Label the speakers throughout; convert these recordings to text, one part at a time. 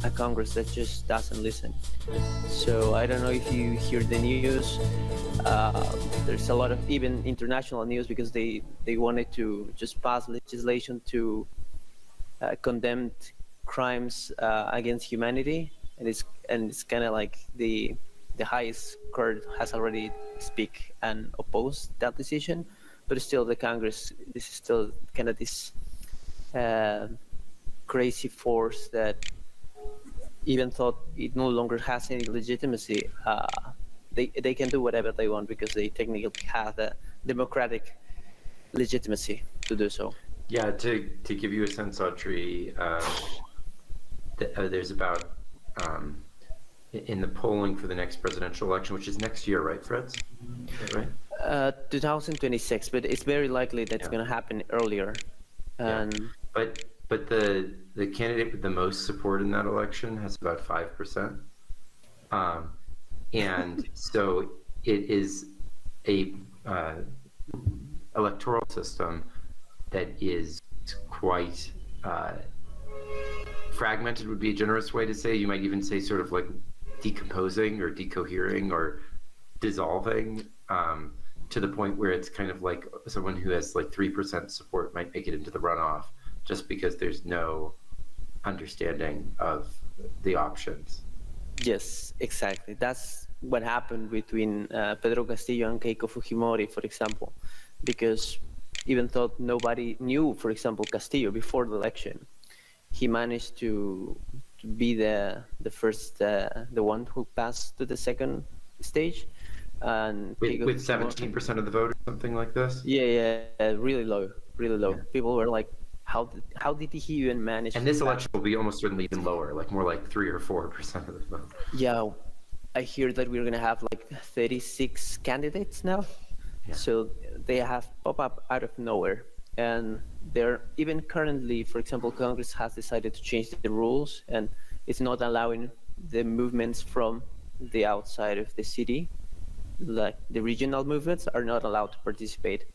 Speaker 1: A Congress that just doesn't listen. So I don't know if you hear the news. There's a lot of even international news because they wanted to just pass legislation to condemn crimes against humanity, and it's kind of like the highest court has already speak and opposed that decision, but still the Congress, this is still kind of this crazy force that even thought it no longer has any legitimacy. They can do whatever they want because they technically have the democratic legitimacy to do so.
Speaker 2: Yeah, to give you a sense, Audrey, there's about, in the polling for the next presidential election, which is next year, right, Fred? Right?
Speaker 1: 2026, but it's very likely that's going to happen earlier. And
Speaker 2: But the candidate with the most support in that election has about 5%. And so it is a electoral system that is quite fragmented would be a generous way to say. You might even say sort of like decomposing or decohering or dissolving to the point where it's kind of like someone who has like 3% support might make it into the runoff just because there's no understanding of the options.
Speaker 1: Yes, exactly. That's what happened between Pedro Castillo and Keiko Fujimori, for example, because even though nobody knew, for example, Castillo before the election, he managed to be the first, the one who passed to the second stage. And
Speaker 2: with 17% of the vote or something like this?
Speaker 1: Yeah, really low. Yeah. People were like, how did he even manage?
Speaker 2: And this election will be almost certainly even lower, like more like 3 or 4% of the vote.
Speaker 1: Yeah, I hear that we're gonna have like 36 candidates now. Yeah. So they have pop up out of nowhere, and they're even currently, for example, Congress has decided to change the rules, and it's not allowing the movements from the outside of the city, like the regional movements are not allowed to participate.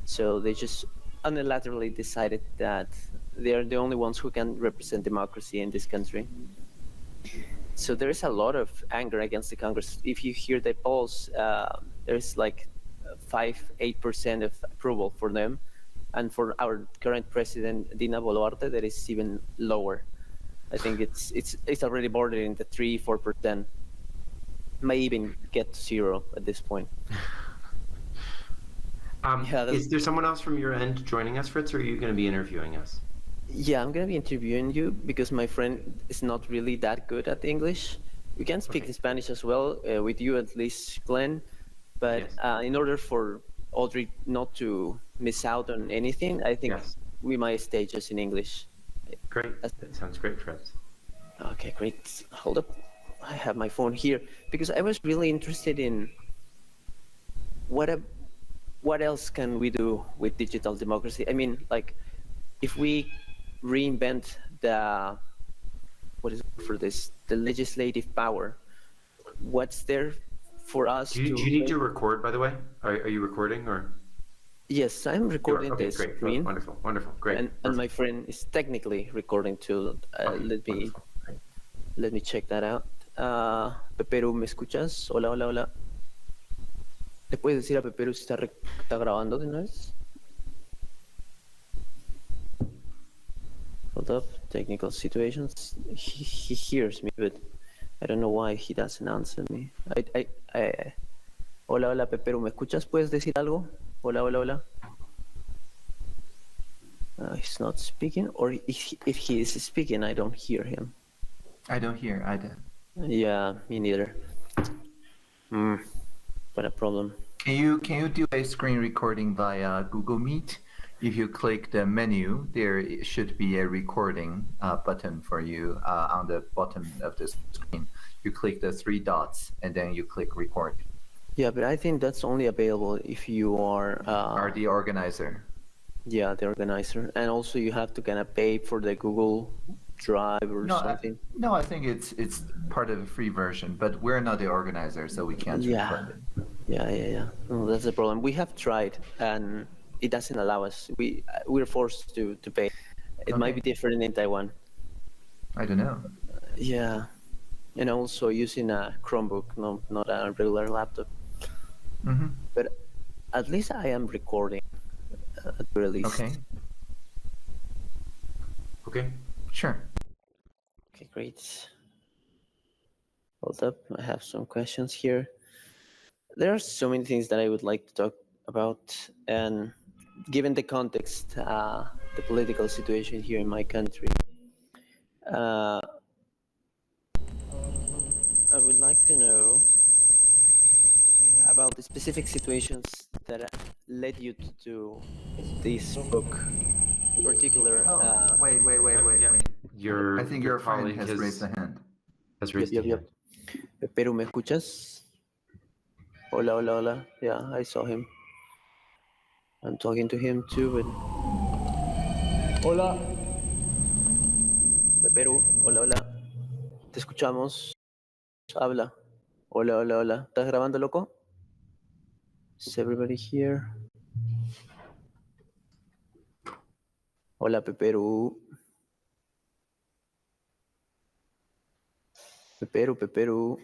Speaker 1: So they just unilaterally decided that they're the only ones who can represent democracy in this country. So there is a lot of anger against the Congress. If you hear the polls, there's like 5-8% of approval for them, and for our current president Dina Boluarte, that is even lower. I think it's already bordering the 3-4%. May even get to 0 at this point.
Speaker 2: Is there someone else from your end joining us, Fritz, or are you going to be interviewing us?
Speaker 1: Yeah, I'm going to be interviewing you because my friend is not really that good at English. We can speak in Spanish as well, with you at least, Glenn. But yes. In order for Audrey not to miss out on anything, I think we might stay just in English.
Speaker 2: Great. That sounds great, Fritz.
Speaker 1: Okay, great. Hold up. I have my phone here because I was really interested in what else can we do with digital democracy? I mean, like, if we reinvent the legislative power, what's there for us?
Speaker 2: Do you need to record, by the way? Are you recording or?
Speaker 1: Yes, I'm recording this screen.
Speaker 2: Oh, wonderful, great.
Speaker 1: And my friend is technically recording too. Let me check that out. Peperu, ¿me escuchas? Hola, hola, hola. ¿Le puedes decir a Peperu si está grabando de una vez? Hold up, technical situations. He hears me, but I don't know why he doesn't answer me. Hola, hola, Peperu, ¿me escuchas? ¿Puedes decir algo? Hola, hola, hola. He's not speaking, or if he is speaking, I don't hear him.
Speaker 3: I don't hear either.
Speaker 1: Yeah, me neither. What a problem.
Speaker 3: Can you do a screen recording via Google Meet If you click the menu, there should be a recording button for you on the bottom of the screen. You click the 3 dots and then you click record.
Speaker 1: Yeah, but I think that's only available if you are
Speaker 3: the organizer.
Speaker 1: Yeah, the organizer, and also you have to kind of pay for the Google Drive or something.
Speaker 3: No, I think it's part of the free version, but we're not the organizer, so we can't record it.
Speaker 1: Yeah. No, that's the problem. We have tried, and it doesn't allow us. We're forced to pay. It might be different in Taiwan.
Speaker 3: I don't know.
Speaker 1: Yeah, and also using a Chromebook, not a regular laptop.
Speaker 3: Mm-hmm.
Speaker 1: But at least I am recording. At the very least.
Speaker 2: Okay.
Speaker 3: Sure.
Speaker 1: Okay, great. Hold up, I have some questions here. There are so many things that I would like to talk about, and given the context, the political situation here in my country, I would like to know about the specific situations that led you to do this book. In particular,
Speaker 3: wait.
Speaker 2: Your
Speaker 3: I think your friend
Speaker 2: colleague
Speaker 3: has raised a hand.
Speaker 2: Has raised a hand.
Speaker 1: Pero, ¿me escuchas? Hola. Yeah, I saw him. I'm talking to him too, but... Hola. Perú, hola. Te escuchamos. Habla. Hola. ¿Estás grabando, loco? Is everybody here? Hola, Peperu. Peperu.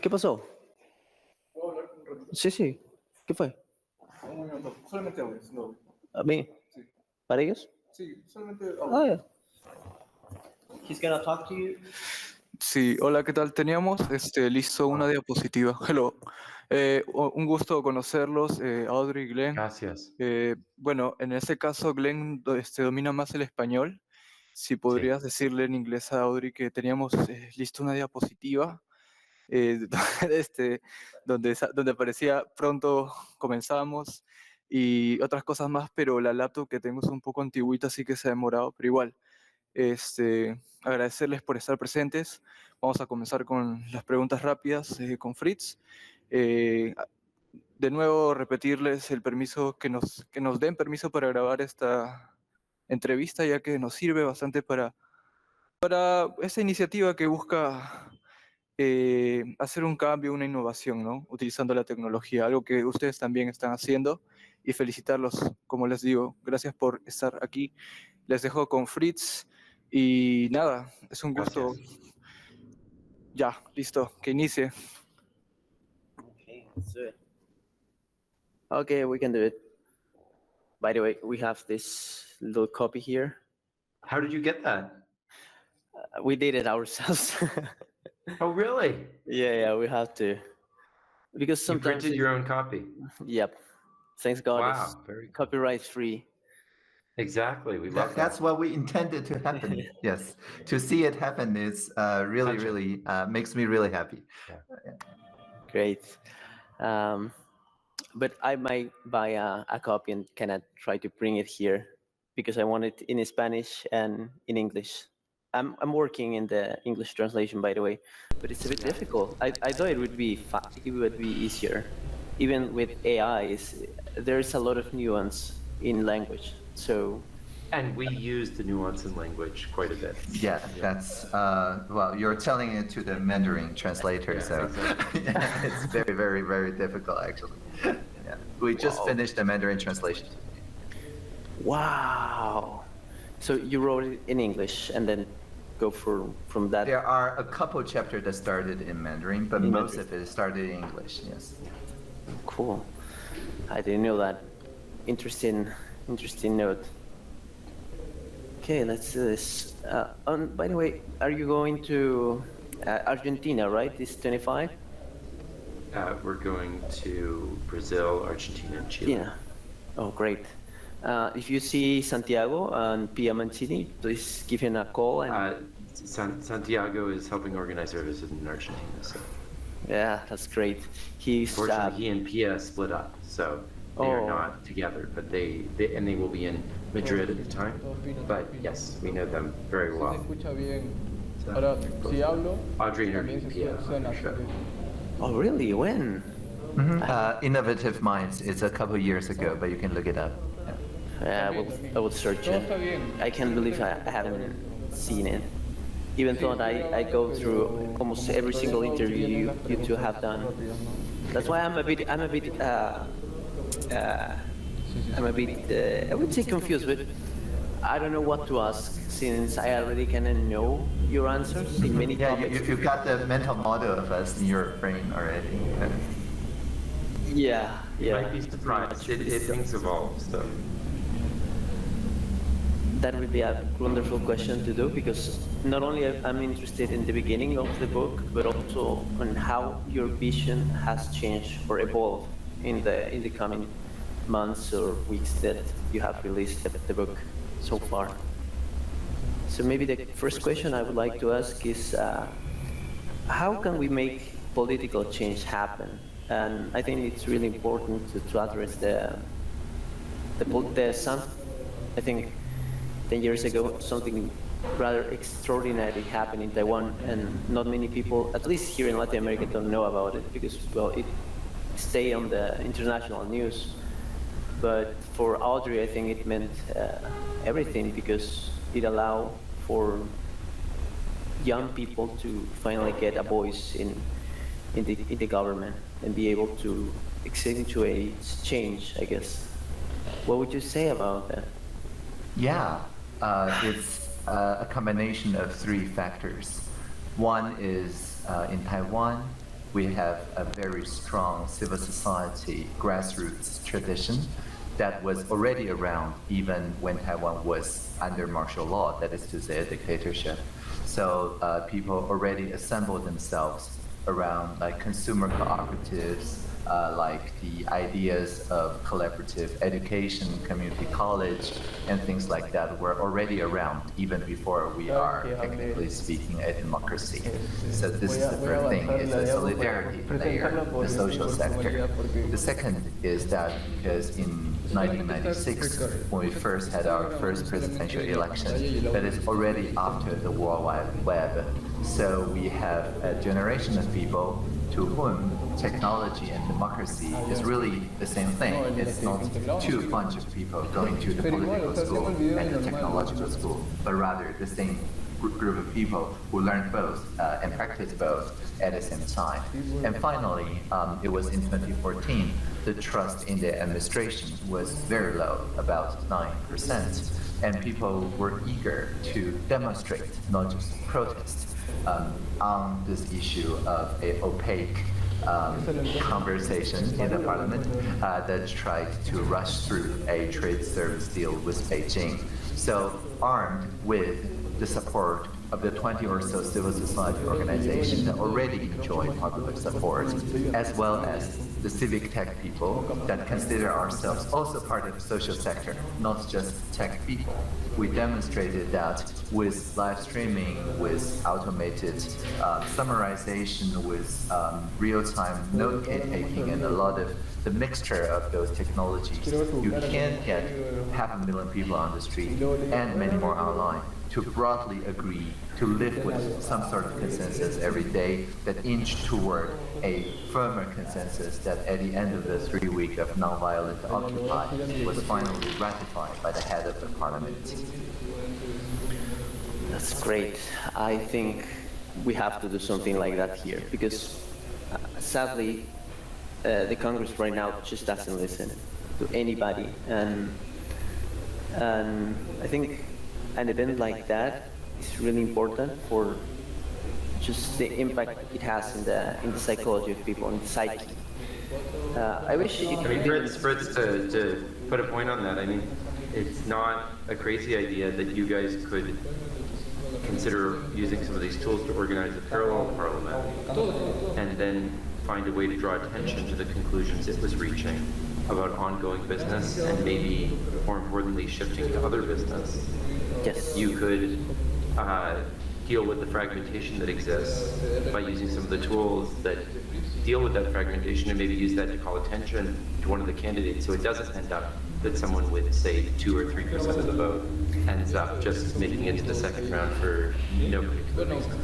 Speaker 1: ¿Qué pasó? Sí. ¿Qué fue?
Speaker 4: Solamente audio, no.
Speaker 1: ¿A mí?
Speaker 4: Sí.
Speaker 1: ¿Para ellos?
Speaker 4: Sí, solamente audio.
Speaker 1: Yeah. He's gonna talk to you.
Speaker 4: Sí, hola, ¿qué tal? Teníamos listo una diapositiva. Hello. Un gusto conocerlos, Audrey y Glenn.
Speaker 2: Gracias.
Speaker 4: Bueno, en este caso Glenn domina más el español. Si podrías decirle en inglés a Audrey que teníamos listo una diapositiva donde aparecía pronto comenzamos y otras cosas más, pero la laptop que tengo es un poco antiguita, así que se ha demorado, pero igual. Agradecerles por estar presentes. Vamos a comenzar con las preguntas rápidas con Fritz. De nuevo, repetirles el permiso, que nos den permiso para grabar esta entrevista, ya que nos sirve bastante para esta iniciativa que busca hacer un cambio, una innovación, ¿no? Utilizando la tecnología, algo que ustedes también están haciendo, y felicitarlos, como les digo. Gracias por estar aquí. Les dejo con Fritz. Y nada, es un gusto.
Speaker 2: Gracias.
Speaker 4: Ya, listo, que inicie.
Speaker 1: Okay, let's do it. Okay, we can do it. By the way, we have this little copy here.
Speaker 2: How did you get that?
Speaker 1: We did it ourselves.
Speaker 2: Oh, really?
Speaker 1: Yeah, we have to. Because
Speaker 2: You
Speaker 1: sometimes
Speaker 2: printed your own copy.
Speaker 1: Yep. Thanks God,
Speaker 2: Wow,
Speaker 1: it's
Speaker 2: very cool.
Speaker 1: copyright free.
Speaker 2: Exactly. We love that.
Speaker 3: That's what we intended to happen. Yes, to see it happen is really makes me really happy.
Speaker 1: Great. But I might buy a copy and cannot try to bring it here because I want it in Spanish and in English. I'm working in the English translation, by the way, but it's a bit difficult. I thought it would be easier. Even with AI, there's a lot of nuance in language. So,
Speaker 2: and we use the nuance in language quite a bit.
Speaker 3: Yeah, that's well, you're telling it to the Mandarin translator, so
Speaker 2: exactly.
Speaker 3: It's very difficult actually. Yeah. We just finished the Mandarin translation.
Speaker 1: Wow. So you wrote it in English and then go from that.
Speaker 3: There are a couple chapters that started in Mandarin, but most of it started in English. Yes.
Speaker 1: Cool. I didn't know that. Interesting note. Okay, let's do this. By the way, are you going to Argentina, right? This 25?
Speaker 2: We're going to Brazil, Argentina, and Chile.
Speaker 1: Yeah. Oh, great. If you see Santiago and Pia Mancini, please give him a call. And
Speaker 2: Santiago is helping organize our visit in Argentina. So.
Speaker 1: Yeah, that's great.
Speaker 2: Fortunately, he and Pia split up, so They are
Speaker 1: Oh.
Speaker 2: not together, but they will be in Madrid at the time. But yes, we know them very
Speaker 5: Si se
Speaker 2: well.
Speaker 5: escucha bien.
Speaker 2: So,
Speaker 5: Ahora, si hablo,
Speaker 2: Audrey
Speaker 5: también se
Speaker 2: interviewed Pia on
Speaker 5: suena
Speaker 2: her show.
Speaker 5: así.
Speaker 1: Oh, really? When?
Speaker 3: Innovative Minds. It's a couple years ago, but you can look it up. Yeah.
Speaker 1: I will search
Speaker 5: Todo
Speaker 1: it.
Speaker 5: está bien.
Speaker 1: I can't believe I haven't seen it. Even though I go through almost every single interview you two have done. That's why I'm a bit I would say confused, but I don't know what to ask since I already kind of know your answers in many
Speaker 3: Yeah,
Speaker 1: topics.
Speaker 3: you got the mental model of us in your brain already.
Speaker 1: Yeah,
Speaker 2: You
Speaker 1: yeah.
Speaker 2: might be surprised. Things evolve. So
Speaker 1: That would be a wonderful question to do because not only I'm interested in the beginning of the book, but also on how your vision has changed or evolved in the coming months or weeks that you have released the book so far. So maybe the first question I would like to ask is, how can we make political change happen? And I think it's really important to address I think 10 years ago, something rather extraordinary happened in Taiwan, and not many people, at least here in Latin America, don't know about it because, well, it stayed on the international news. But for Audrey, I think it meant everything because it allowed for young people to finally get a voice in the government and be able to accentuate change, I guess. What would you say about that?
Speaker 3: Yeah, it's a combination of three factors. One is in Taiwan, we have a very strong civil society grassroots tradition that was already around even when Taiwan was under martial law, that is to say a dictatorship. So people already assembled themselves around like consumer cooperatives, like the ideas of collaborative education, community college, and things like that were already around even before we are technically speaking a democracy. So this is the first thing, it's a solidarity layer, the social sector. The second is that because in 1996, when we first had our first presidential election, that is already after the World Wide Web. So we have a generation of people to whom technology and democracy is really the same thing. It's not two bunch of people going to the political school and the technological school, but rather the same group of people who learn both and practice both at the same time. And finally, it was in 2014, the trust in the administration was very low, about 9%. And people were eager to demonstrate, not just protest, on this issue of an opaque conversation in the parliament that tried to rush through a trade service deal with Beijing. So armed with the support of the 20 or so civil society organizations that already enjoy popular support, as well as the civic tech people that consider ourselves also part of the social sector, not just tech people. We demonstrated that with live streaming, with automated summarization, with real-time note-taking, and a lot of the mixture of those technologies, you can get 500,000 people on the street and many more online to broadly agree to live with some sort of consensus every day that inch toward a firmer consensus that at the end of the 3 week of nonviolent occupy was finally ratified by the head of the parliament.
Speaker 1: That's great. I think we have to do something like that here because sadly, the Congress right now just doesn't listen to anybody, and I think an event like that is really important for just the impact it has in the psychology of people, in the psyche. I wish it
Speaker 2: I mean, Fritz, to put a point on that, I mean, it's not a crazy idea that you guys could consider using some of these tools to organize a parallel parliament and then find a way to draw attention to the conclusions it was reaching about ongoing business and maybe, more importantly, shifting to other business.
Speaker 1: Yes.
Speaker 2: You could deal with the fragmentation that exists by using some of the tools that deal with that fragmentation and maybe use that to call attention to one of the candidates, so it doesn't end up that someone with, say, 2 or 3% of the vote ends up just making it to the second round for no particular reason.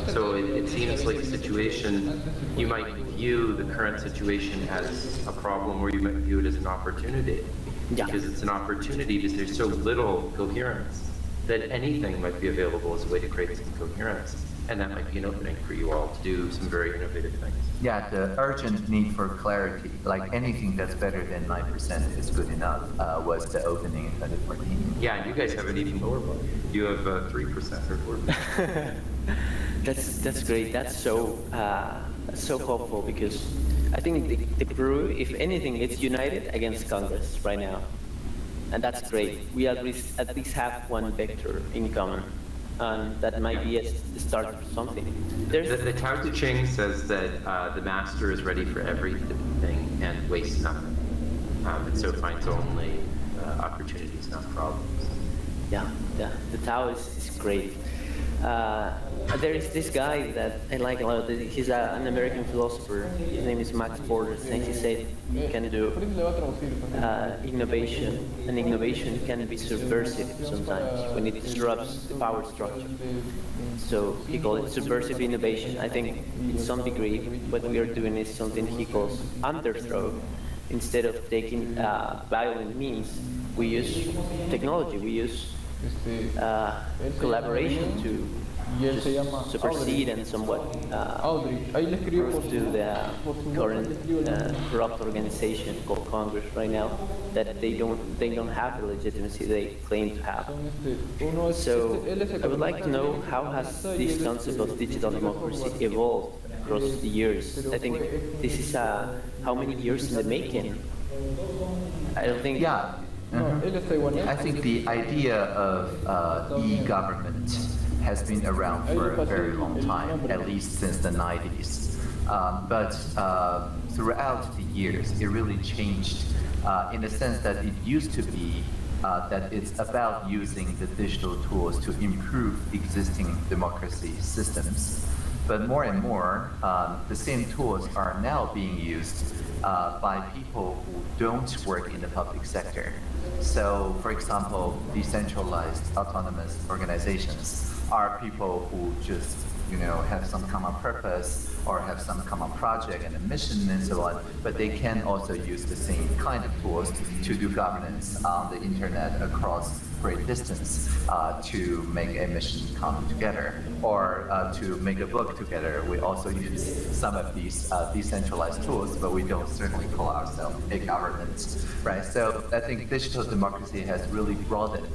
Speaker 2: So it seems like a situation, you might view the current situation as a problem, or you might view it as an opportunity.
Speaker 1: Yeah.
Speaker 2: Because it's an opportunity, because there's so little coherence that anything might be available as a way to create some coherence. And that might be an opening for you all to do some very innovative things.
Speaker 3: Yeah, the urgent need for clarity, like anything that's better than 9% is good enough, was the opening in 2014.
Speaker 2: Yeah, and you guys have an even lower bar. You have 3% or 4%.
Speaker 1: That's great. That's so hopeful, because I think the Peru, if anything, it's united against Congress right now, and that's great. We at least have one vector in common, and that might be a start of something.
Speaker 2: The Tao Te Ching says that the master is ready for everything and wastes nothing, and so finds only opportunities, not problems.
Speaker 1: Yeah, the Tao is great. There is this guy that I like a lot. He's an American philosopher. His name is Max Borders, and he said you can do innovation, and innovation can be subversive sometimes when it disrupts the power structure. So he called it subversive innovation. I think in some degree what we are doing is something he calls underthrow. Instead of taking violent means, we use technology, we use collaboration to just supersede and somewhat prove to the current corrupt organization called Congress right now that they don't have the legitimacy they claim to have. So I would like to know, how has this concept of digital democracy evolved across the years? I think this is how many years in the making? I don't think.
Speaker 3: Yeah. I think the idea of e-government has been around for a very long time, at least since the 90s. But throughout the years, it really changed in the sense that it used to be that it's about using the digital tools to improve existing democracy systems. But more and more, the same tools are now being used by people who don't work in the public sector. So, for example, decentralized autonomous organizations are people who just, have some common purpose or have some common project and a mission and so on, but they can also use the same kind of tools to do governance on the internet across great distance to make a mission come together, or to make a book together. We also use some of these decentralized tools, but we don't certainly call ourselves a government, right? So I think digital democracy has really broadened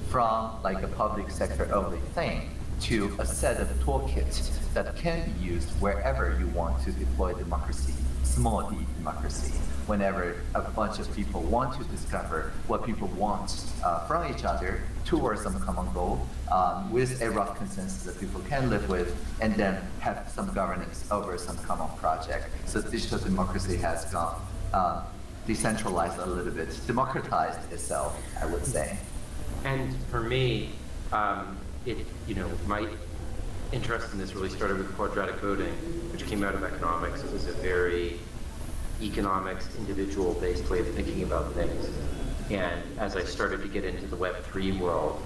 Speaker 3: from like a public sector only thing to a set of toolkits that can be used wherever you want to deploy democracy, small d democracy, whenever a bunch of people want to discover what people want from each other towards some common goal, with a rough consensus that people can live with, and then have some governance over some common project. So digital democracy has gone decentralized a little bit, democratized itself, I would say.
Speaker 2: And for me, my interest in this really started with quadratic voting, which came out of economics. It was a very economics, individual-based way of thinking about things. And as I started to get into the Web3 world,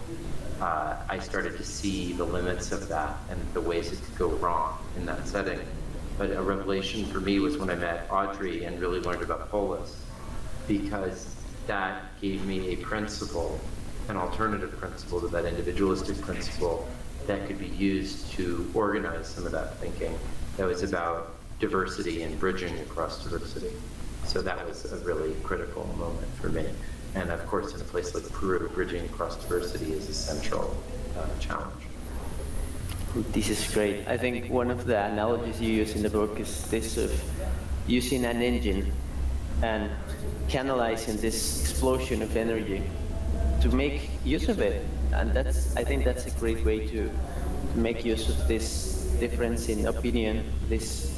Speaker 2: I started to see the limits of that and the ways it could go wrong in that setting. But a revelation for me was when I met Audrey and really learned about Polis, because that gave me a principle, an alternative principle to that individualistic principle that could be used to organize some of that thinking that was about diversity and bridging across diversity. So that was a really critical moment for me. And of course, in a place like Peru, bridging across diversity is a central challenge.
Speaker 1: This is great. I think one of the analogies you use in the book is this of using an engine and canalizing this explosion of energy to make use of it. And I think that's a great way to make use of this difference in opinion, this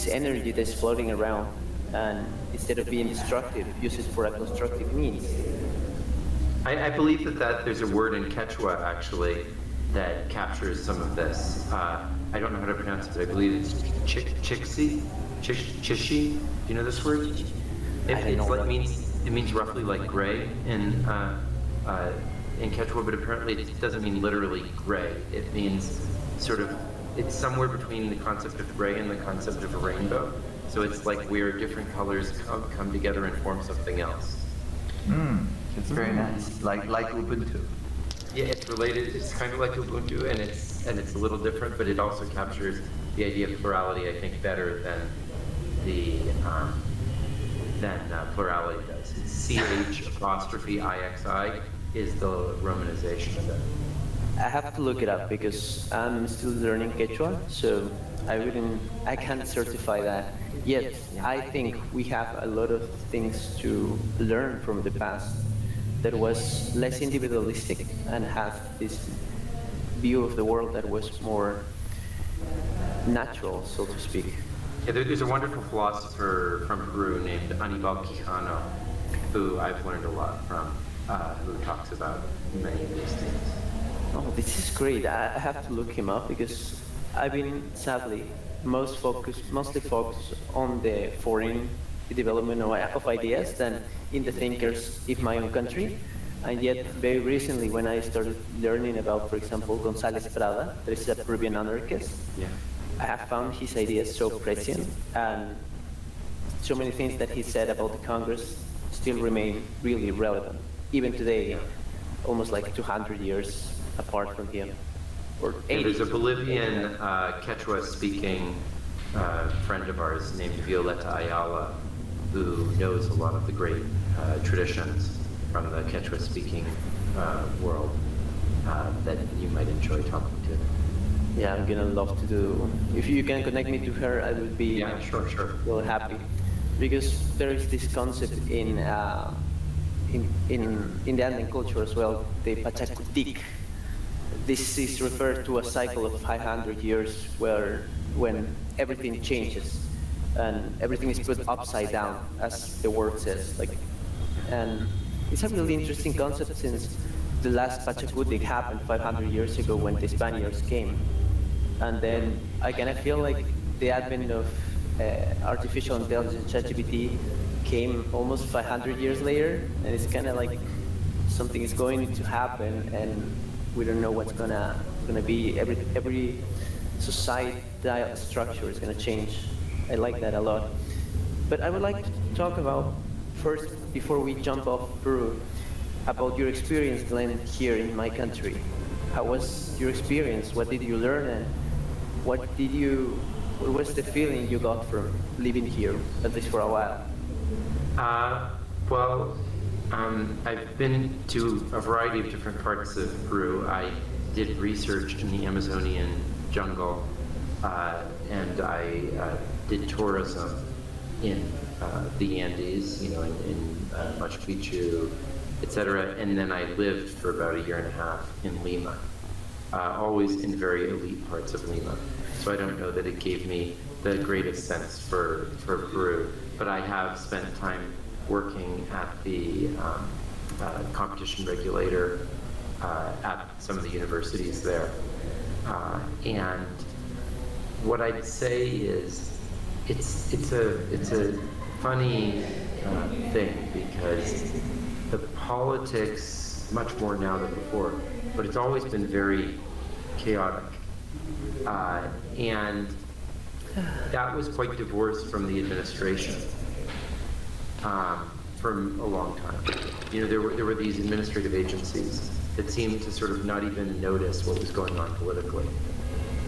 Speaker 1: energy that's floating around, and instead of being destructive, use it for a constructive means.
Speaker 2: I believe that there's a word in Quechua actually that captures some of this. I don't know how to pronounce it, but I believe it's chiksi, Chishi, do you know this word? It means roughly like gray in Quechua, but apparently it doesn't mean literally gray. It means sort of, it's somewhere between the concept of gray and the concept of a rainbow. So it's like where different colors come together and form something else.
Speaker 3: It's very nice, like Ubuntu.
Speaker 2: Yeah, it's related. It's kind of like Ubuntu, and it's a little different, but it also captures the idea of plurality, I think, better than the plurality does. It's CH''IXI is the romanization of it.
Speaker 1: I have to look it up because I'm still learning Quechua, so I can't certify that yet. I think we have a lot of things to learn from the past that was less individualistic and have this view of the world that was more natural, so to speak.
Speaker 2: Yeah, there's a wonderful philosopher from Peru named Aníbal Quijano, who I've learned a lot from, who talks about many of these things.
Speaker 1: Oh, this is great. I have to look him up because I've been, sadly, mostly focused on the foreign development of ideas than in the thinkers in my own country. And yet, very recently, when I started learning about, for example, González Prada, there is a Peruvian anarchist,
Speaker 2: Yeah.
Speaker 1: I have found his ideas so prescient, and so many things that he said about the Congress still remain really relevant, even today, almost like 200 years apart from him. Or 80.
Speaker 2: There's a Bolivian Quechua-speaking friend of ours named Violeta Ayala, who knows a lot of the great traditions from the Quechua-speaking world that you might enjoy talking to.
Speaker 1: Yeah, I'm gonna love to do. If you can connect me to her, I would be
Speaker 2: Sure.
Speaker 1: really happy, because there is this concept in the Andean culture as well, the Pachacutic. This is referred to a cycle of 500 years when everything changes and everything is put upside down, as the word says. And it's a really interesting concept since the last Pachacutic happened 500 years ago when the Spaniards came. And then I kind of feel like the advent of artificial intelligence, ChatGPT, came almost 500 years later, and it's kind of like something is going to happen, and we don't know what's gonna be. Every society structure is gonna change. I like that a lot. But I would like to talk about first, before we jump off Peru, about your experience, Glenn, here in my country. How was your experience? What did you learn, and what was the feeling you got from living here, at least for a while?
Speaker 2: I've been to a variety of different parts of Peru. I did research in the Amazonian jungle, and I did tourism in the Andes, in Machu Picchu, etc. And then I lived for about a year and a half in Lima, always in very elite parts of Lima. So I don't know that it gave me the greatest sense for Peru, but I have spent time working at the competition regulator at some of the universities there. And what I'd say is it's a funny thing, because the politics, much more now than before, but it's always been very chaotic. And that was quite divorced from the administration for a long time. There were these administrative agencies that seemed to sort of not even notice what was going on politically.